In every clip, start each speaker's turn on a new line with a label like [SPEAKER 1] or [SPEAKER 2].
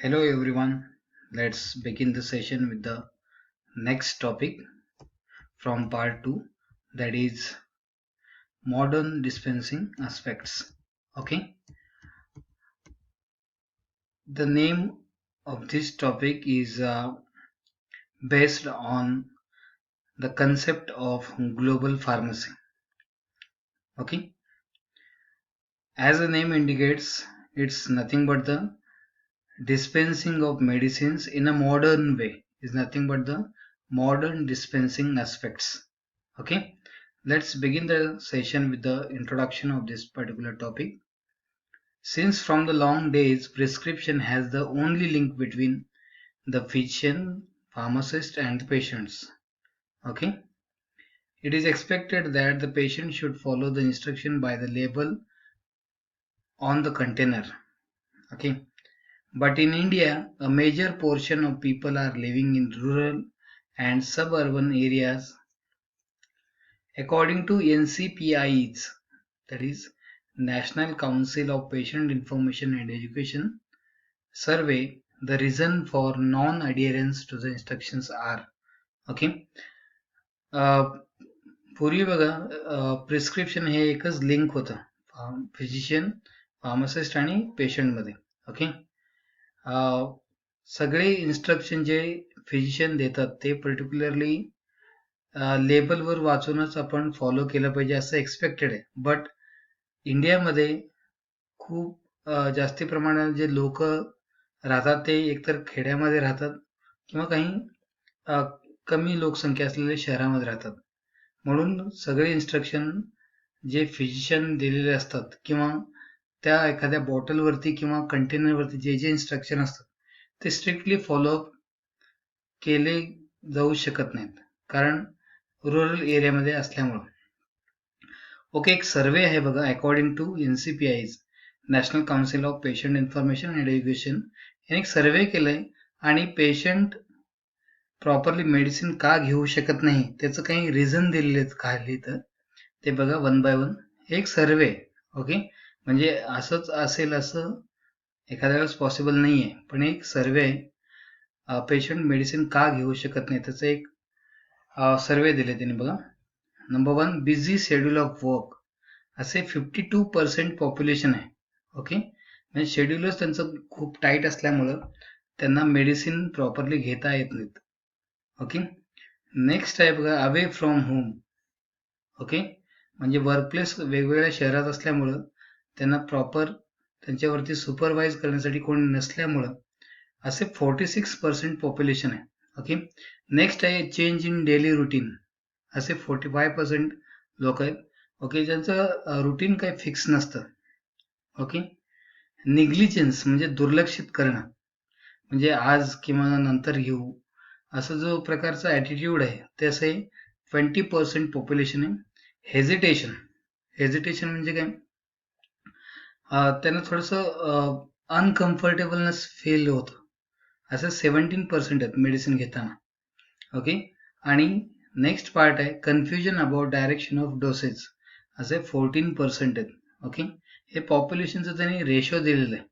[SPEAKER 1] Hello everyone. Let's begin the session with the next topic from part 2, that is modern dispensing aspects. Okay. The name of this topic is based on the concept of global pharmacy. Okay. As the name indicates, it's nothing but the dispensing of medicines in a modern way. Is nothing but the modern dispensing aspects. Okay, let's begin the session with the introduction of this particular topic. Since from the long days, prescription has the only link between the physician, pharmacist, and the patients. Okay, it is expected that the patient should follow the instruction by the label on the container. Okay, but in India, a major portion of people are living in rural and suburban areas. According to NCPIs, that is National Council of Patient Information and Education survey, the reason for non-adherence to the instructions are okay. अ, पूर्वी बघा prescription हे एकच link होतं physician pharmacist आणि patient मध्ये. Okay. सगळे instruction जे physician देतात ते पर्टिक्युलरली लेबलवर वाचूनच आपण फॉलो केलं पाहिजे असं एक्सपेक्टेड आहे. बट इंडियामध्ये खूप जास्ती प्रमाणात जे लोक राहतात ते एकतर खेड्यामध्ये राहतात किंवा काही कमी लोकसंख्या असलेल्या शहरामध्ये राहतात. म्हणून सगळे इन्स्ट्रक्शन जे फिजिशियन दिलेले असतात किंवा त्या एखाद्या बॉटलवरती किंवा कंटेनरवरती जे जे इन्स्ट्रक्शन असतात ते स्ट्रिक्टली फॉलोअप केले जाऊ शकत नाहीत, कारण रुरल एरियामध्ये असल्यामुळं. ओके, एक सर्वे आहे बघा, according to NCPIs, national council of patient information and education, याने एक सर्वे केलाय आणि पेशंट प्रॉपरली मेडिसिन का घेऊ शकत नाही त्याचं काही रिझन दिलेले आहेत खाली, तर ते बघा वन बाय वन. एक सर्वे. ओके, म्हणजे असंच असेल असं एखाद्या वेळेस पॉसिबल नाही आहे, पण एक सर्वे आहे पेशंट मेडिसिन का घेऊ शकत नाही त्याचं एक सर्वे दिले त्यांनी बघा. Number 1, busy schedule of work. असे 52% पॉप्युलेशन आहे. ओके, म्हणजे शेड्यूलच त्यांचं खूप टाईट असल्यामुळं त्यांना मेडिसिन प्रॉपरली घेता येत नाहीत. ओके, नेक्स्ट आहे बघा अवे फ्रॉम होम. ओके, म्हणजे वर्कप्लेस वेगवेगळ्या शहरात असल्यामुळं त्यांना प्रॉपर त्यांच्यावरती सुपरवाइज करण्यासाठी कोणी नसल्यामुळं असे 46% पॉप्युलेशन आहे. ओके, नेक्स्ट आहे चेंज इन डेली रुटीन. असे 45% लोक आहेत. ओके, ज्यांचं रुटीन काही फिक्स नसतं. ओके, निग्लिजन्स म्हणजे दुर्लक्षित करणं, म्हणजे आज किंवा नंतर घेऊ असं जो प्रकारचा ॲटिट्यूड आहे ते असे 20% पॉप्युलेशन आहे. हेजिटेशन. हेजिटेशन म्हणजे काय, त्यांना थोडंसं अनकम्फर्टेबलनेस फील होतं, असं 17% आहेत मेडिसिन घेताना. ओके, आणि नेक्स्ट पार्ट आहे confusion about direction of dosage. असे 14% आहेत. ओके, हे पॉप्युलेशनचं त्यांनी रेशो दिलेलं आहे.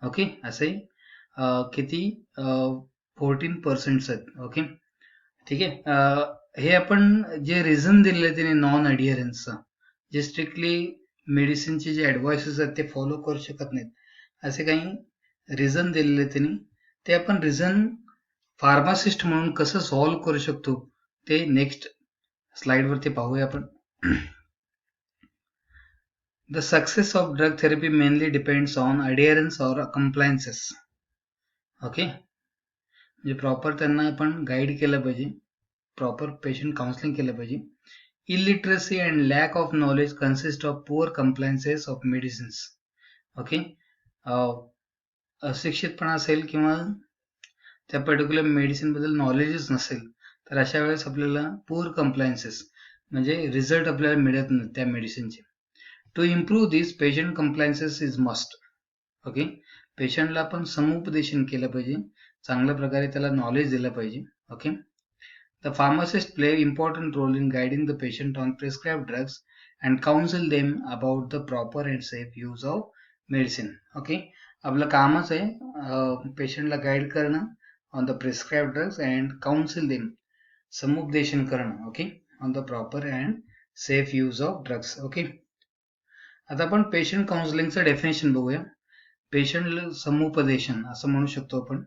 [SPEAKER 1] ओके, असे किती 14% आहेत. ओके, ठीक आहे. हे आपण जे रिझन दिलेलं आहे त्यांनी नॉन अडिअरन्सचं, जे स्ट्रिक्टली मेडिसिनचे जे ॲडवाइसेस आहेत ते फॉलो करू शकत नाहीत, असे काही रिझन दिलेले त्यांनी, ते आपण रिझन फार्मासिस्ट म्हणून कसं सॉल्व्ह करू शकतो ते नेक्स्ट स्लाइडवरती पाहूया आपण. The success of drug therapy mainly depends on adherence or compliances. Okay, म्हणजे प्रॉपर त्यांना आपण गाईड केलं पाहिजे, प्रॉपर पेशंट काउन्सिलिंग केलं पाहिजे. Illiteracy and lack of knowledge consist of poor compliances of medicines. Okay, अशिक्षितपणा असेल किंवा त्या पर्टिक्युलर मेडिसिनबद्दल नॉलेजच नसेल तर अशा वेळेस आपल्याला पुअर कम्प्लायन्सेस म्हणजे रिझल्ट आपल्याला मिळत नाही त्या मेडिसिनचे. To improve this patient compliances is must. Okay, पेशंटला आपण समुपदेशन केलं पाहिजे, चांगल्या प्रकारे त्याला नॉलेज दिलं पाहिजे. Okay, the pharmacist play important role in guiding the patient on prescribed drugs and counsel them about the proper and safe use of medicine. Okay, आपलं कामच आहे पेशंटला गाईड करणं on the prescribe drugs and counsel them, समुपदेशन करणं. Okay, on the proper and safe use of drugs. Okay, आता आपण patient काउन्सिलिंगचं डेफिनेशन बघूया. पेशंट समुपदेशन असं म्हणू शकतो आपण.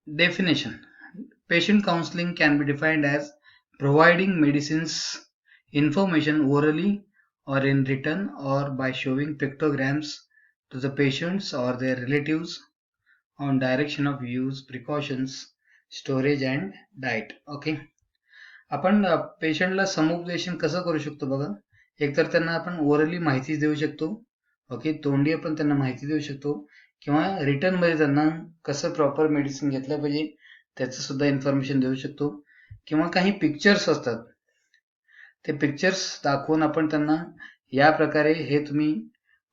[SPEAKER 1] Definition: Patient counseling can be defined as providing medicines information orally or in written or by showing pictograms to the patients or their relatives on direction of use, precautions, storage and diet. Okay. आपण पेशंटला समुपदेशन कसं करू शकतो बघा. एकतर त्यांना आपण ओरली माहिती देऊ शकतो. ओके, तोंडी आपण त्यांना माहिती देऊ शकतो किंवा रिटर्न मध्ये त्यांना कसं प्रॉपर मेडिसिन घेतलं पाहिजे त्याचं सुद्धा इन्फॉर्मेशन देऊ शकतो. किंवा काही पिक्चर्स असतात, ते पिक्चर्स दाखवून आपण त्यांना या प्रकारे हे तुम्ही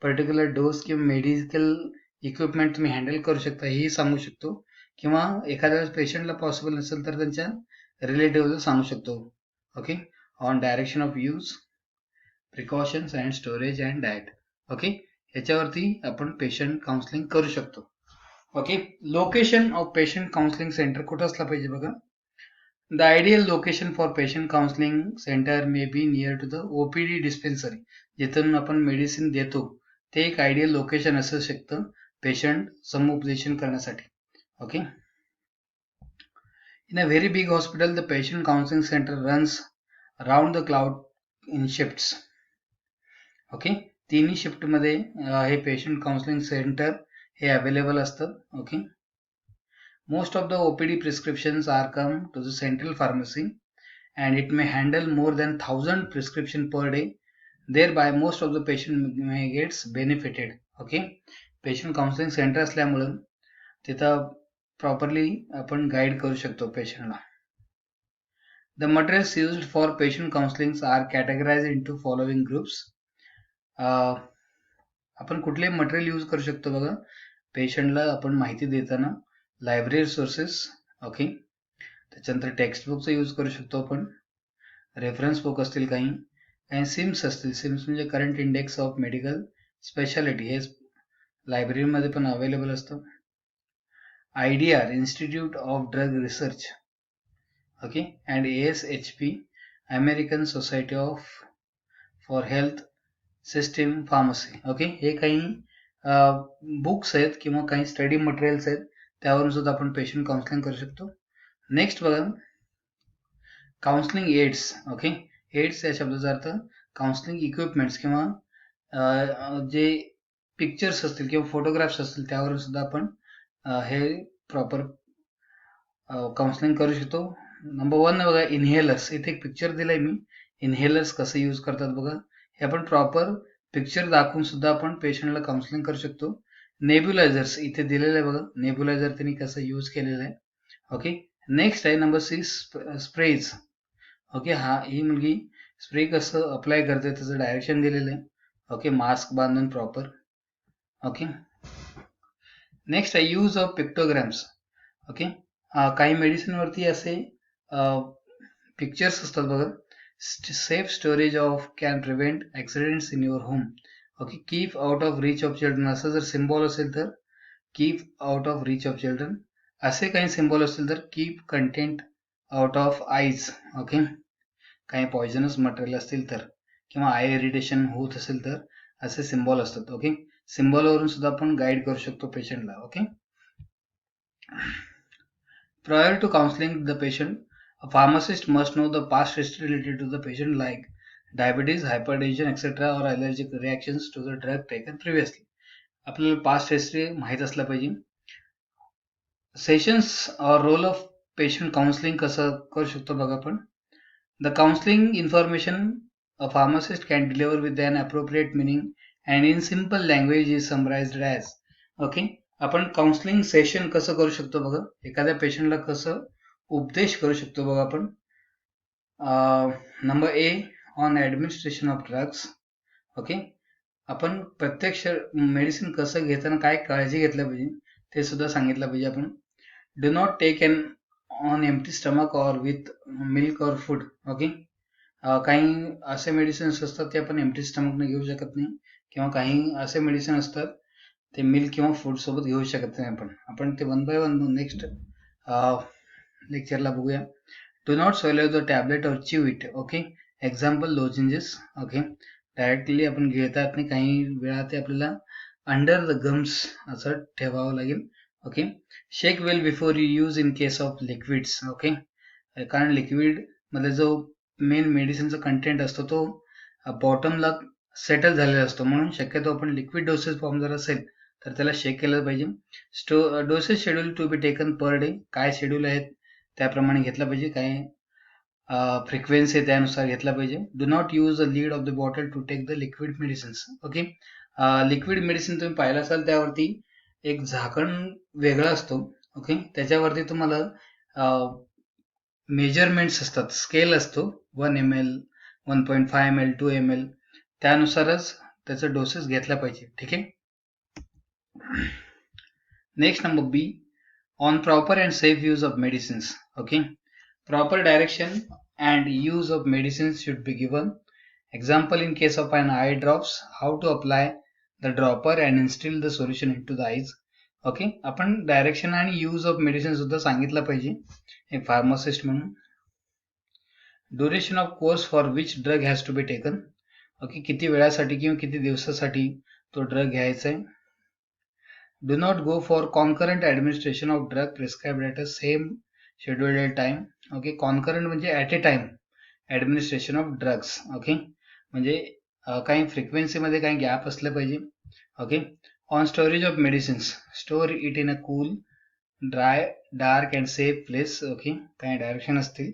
[SPEAKER 1] पर्टिक्युलर डोस किंवा मेडिकल इक्विपमेंट तुम्ही हँडल करू शकता हेही सांगू शकतो. किंवा एखाद्या पेशंटला पॉसिबल नसेल तर त्यांच्या रिलेटिव्हला सांगू शकतो. Okay, on direction of use, precautions and storage and diet. Okay, याच्यावरती आपण पेशंट काउन्सिलिंग करू शकतो. Okay, location of patient counselling centre कुठं असला पाहिजे बघा. The ideal location for patient counselling centre may be near to the OPD dispensary, जिथून आपण मेडिसिन देतो ते एक आयडियल लोकेशन असू शकतं पेशंट समुपदेशन करण्यासाठी. Okay, in a very big hospital, the patient counseling center runs around the clock in shifts. Okay, तिन्ही शिफ्ट मध्ये हे पेशंट काउन्सिलिंग सेंटर हे अवेलेबल असतं. Okay, most of the OPD prescriptions are come to the central pharmacy and it may handle more than 1000 prescription per day. Thereby most of the patient may gets benefited. Okay, patient counselling centre असल्यामुळं तिथं properly आपण guide करू शकतो पेशंटला. The materials used for patient counseling are categorized into following groups. आपण कुठले material use करू शकतो बघा पेशंटला आपण माहिती देताना. लायब्ररी सोर्सेस, ओके, त्याच्यानंतर टेक्स्ट बुकचा यूज करू शकतो आपण. रेफरन्स बुक असतील काही सिम्स असतील. सिम्स म्हणजे current index of medical speciality, हे लायब्ररीमध्ये पण अवेलेबल असतं. IDR, institute of drug research, okay, and ASHP, American society of for health system pharmacy. Okay, हे काही बुक्स आहेत किंवा काही स्टडी मटेरियल्स आहेत, त्यावरून सुद्धा आपण पेशंट काउन्सिलिंग करू शकतो. नेक्स्ट बघा, काउन्सिलिंग एड्स. ओके, एड्स या शब्दाचा अर्थ काउन्सिलिंग इक्विपमेंट्स किंवा जे पिक्चर्स असतील किंवा फोटोग्राफ्स असतील त्यावरून सुद्धा आपण हे प्रॉपर काउन्सिलिंग करू शकतो. नंबर 1 बघा, इनहेलर्स. इथे एक पिक्चर दिलाय मी. इनहेलर्स कसं यूज करतात बघा. हे आपण प्रॉपर पिक्चर दाखवून सुद्धा आपण पेशंटला काउन्सिलिंग करू शकतो. नेब्युलायझर्स इथे दिलेलं आहे बघा. नेब्युलायझर त्यांनी कसं यूज केलेलं आहे. ओके, नेक्स्ट आहे नंबर 6 स्प्रेज. ओके, ही मुलगी स्प्रे कसं अप्लाय करते त्याचं डायरेक्शन दिलेलं आहे. ओके, मास्क बांधून प्रॉपर. ओके, नेक्स्ट आहे यूज ऑफ पिक्टोग्राम्स. ओके, काही मेडिसिन वरती असे पिक्चर्स असतात बघा. Safe storage of can prevent accidents in your home. Okay, keep out of reach of children असं जर सिम्बॉल असेल तर keep out of reach of children. असे काही सिम्बॉल असतील तर keep content out of eyes. Okay, काही पॉयझनस मटेरियल असतील तर किंवा आय इरिटेशन होत असेल तर असे सिम्बॉल असतात. ओके, सिम्बॉलवरून सुद्धा आपण गाईड करू शकतो पेशंटला. Okay, prior to counseling the patient, a pharmacist must know the past history related to the patient like diabetes, hypertension, etc. or allergic reactions to the drug taken previously. आपल्याला past history माहीत असला पाहिजे. Sessions और role of patient counselling कसं करू शकतो बघा आपण. The counselling information a pharmacist can deliver with an appropriate meaning and in simple language is summarised as. Okay, आपण काउन्सिलिंग सेशन कसं करू शकतो बघा. एखाद्या पेशंटला कसं उपदेश करू शकतो बघा आपण. Number A, on administration of drugs. Okay, आपण प्रत्यक्ष मेडिसिन कसं घेताना काय काळजी घेतल्या पाहिजे ते सुद्धा सांगितलं पाहिजे आपण. Do not take an on empty stomach or with milk or food. Okay, काही असे मेडिसिन्स असतात ते आपण एम्प्टी स्टमकने घेऊ शकत नाही किंवा काही असे मेडिसिन असतात ते मिल्क किंवा फूड सोबत घेऊ शकत नाही आपण ते वन बाय वन नेक्स्ट लेक्चरला बघूया. Do not swallow the tablet और chew it. Okay, example lozenges. Okay, directly आपण घेता येत नाही, काही वेळा ते आपल्याला अंडर द गम्स असं ठेवावं लागेल. Okay, shake well before you use in case of liquids. Okay, कारण लिक्विड मध्ये जो मेन मेडिसिनचा कंटेंट असतो तो बॉटमला सेटल झालेला असतो, म्हणून शक्यतो आपण लिक्विड डोसेस फॉर्म जर असेल तर त्याला शेक केलं पाहिजे. Doses schedule to be taken per day, काय शेड्यूल आहेत त्याप्रमाणे घेतला पाहिजे, काय फ्रिक्वेन्सी त्यानुसार घेतला पाहिजे. Do not use the lid of the bottle to take the liquid medicines. Okay, liquid medicine तुम्ही पाहिलं असाल त्यावरती एक झाकण वेगळा असतो. ओके, त्याच्यावरती तुम्हाला मेजरमेंट्स असतात, स्केल असतो 1 ml, 1.5 ml, 2 ml, त्यानुसारच त्याचा डोसेस घेतला पाहिजे. ठीक आहे. Next number B, on proper and safe use of medicines. Okay, proper direction and use of medicines should be given. Example, in case of an eye drops, how to apply the dropper and instill the solution into the eyes. Okay, आपण direction आणि use of medicine सुद्धा सांगितलं पाहिजे एक pharmacist म्हणून. Duration of course for which drug has to be taken. Okay, किती वेळासाठी किंवा किती दिवसासाठी तो ड्रग घ्यायचा आहे. Do not go for concurrent administration of drug prescribed at a same scheduled time. Okay, concurrent म्हणजे at a time administration of drugs. Okay, म्हणजे काही फ्रिक्वेन्सीमध्ये काही गॅप असलं पाहिजे. Okay, on storage of medicines, store it in a cool, dry, dark and safe place. Okay, काही direction असतील,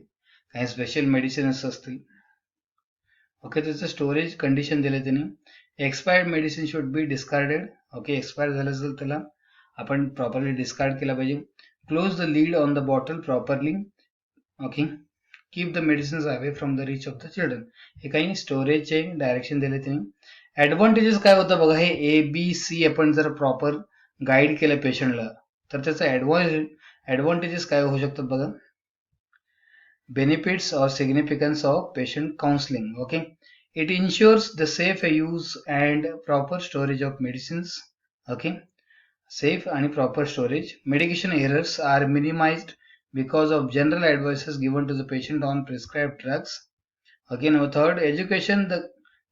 [SPEAKER 1] काही स्पेशल मेडिसिन्स असतील. ओके, त्याचं स्टोरेज कंडिशन दिले त्यांनी. Expired medicine should be discarded. Okay, expire झालं असेल त्याला आपण प्रॉपरली डिस्कार्ड केला पाहिजे. Close the lead on the bottle properly. Okay, keep the medicines away from the reach of the children. हे काही स्टोरेजचे डायरेक्शन दिले त्यांनी. ॲडव्हान्टेजेस काय होतं बघा, हे ABC आपण जर प्रॉपर गाईड केलं पेशंटला तर त्याचा ॲडव्हान्टेजेस काय होऊ शकतात बघा. बेनिफिट्स और significance of patient counselling. Okay, it ensures the safe use and proper storage of medicines. Okay, safe आणि proper storage. Medication errors are minimised because of general advices given to the patient on prescribed drugs. Okay, now third, education.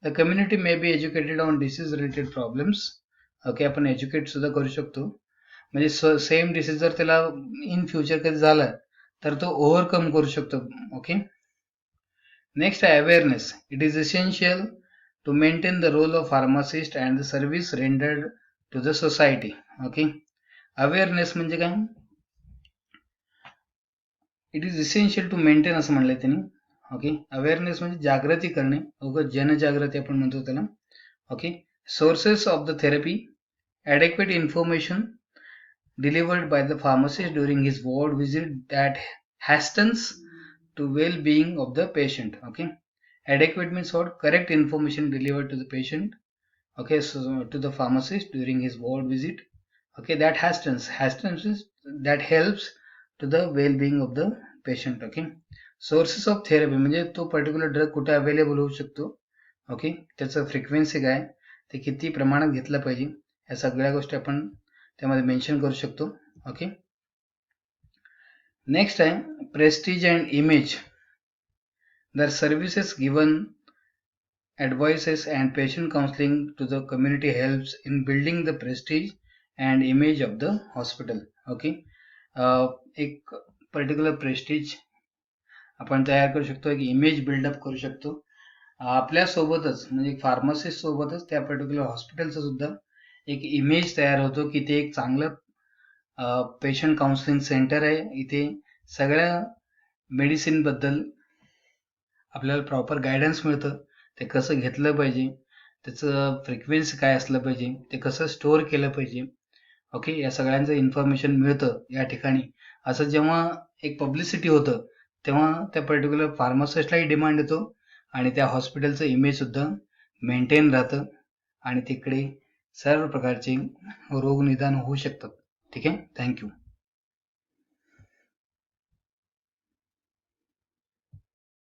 [SPEAKER 1] The community may be educated on disease related problems. Okay, आपण educate सुद्धा करू शकतो, म्हणजे same disease जर त्याला in future कधी झाला तर तो ओव्हरकम करू शकतो. ओके, नेक्स्ट आहे awareness. It is essential to maintain the role of pharmacist and the service rendered to the society. Okay, awareness म्हणजे काय, it is essential to maintain असं म्हणलंय त्यांनी. ओके, अवेअरनेस म्हणजे जागृती करणे, जनजागृती आपण म्हणतो त्याला. Okay, sources of the therapy, adequate information delivered by the pharmacist during his ward visit that hastens to well being of the patient. Okay, adequate means what, correct information delivered to the patient. Okay, to the pharmacist during his ward visit. Okay, that hastens means that helps to the well being of the patient. Okay, sources of therapy म्हणजे तो particular drug कुठे available होऊ शकतो. Okay, त्याचं frequency काय, ते किती प्रमाणात घेतलं पाहिजे, या सगळ्या गोष्टी आपण त्यामध्ये मेन्शन करू शकतो. ओके, नेक्स्ट आहे प्रेस्टीज अँड इमेज. दर services given, advices and patient counseling to the community helps in building the prestige and image of the hospital. Okay, एक पर्टिक्युलर प्रेस्टीज आपण तयार करू शकतो, एक इमेज बिल्डअप करू शकतो आपल्यासोबतच, म्हणजे फार्मासिस्ट सोबतच त्या पर्टिक्युलर हॉस्पिटलचा सुद्धा एक इमेज तयार होतो की ते एक चांगलं पेशंट काउन्सिलिंग सेंटर आहे. इथे सगळ्या मेडिसिन बद्दल आपल्याला प्रॉपर गायडन्स मिळतं, ते कसं घेतलं पाहिजे, त्याचं फ्रिक्वेन्सी काय असलं पाहिजे, ते कसं स्टोअर केलं पाहिजे. ओके, या सगळ्यांचं इन्फॉर्मेशन मिळतं या ठिकाणी. असं जेव्हा एक पब्लिसिटी होतं तेव्हा त्या पर्टिक्युलर फार्मासिस्टलाही डिमांड येतो आणि त्या हॉस्पिटलचं इमेज सुद्धा मेंटेन राहतं आणि तिकडे सर्व प्रकारचे रोग निदान होऊ शकतात. ठीक आहे, थँक्यू.